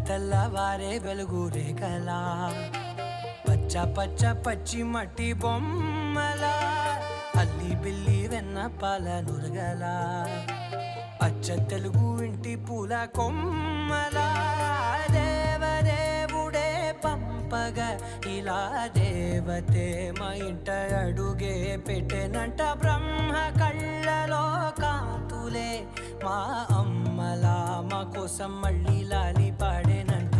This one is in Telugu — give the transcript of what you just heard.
తెల్లవారే వెలుగు రేఖలా పచ్చ పచ్చ పచ్చి మట్టి బొమ్మలా అల్లి బిల్లి వెన్న పాల నురగలా అచ్చ తెలుగు ఇంటి పూల కొమ్మలా దేవదేవుడే పంపగా ఇలా దేవతే మా ఇంట అడుగే పెట్టెనంట బ్రహ్మ కళ్ళలో కాంతులే మా అమ్మలా మా కోసం మళ్ళీ లాలి పాడేనంట.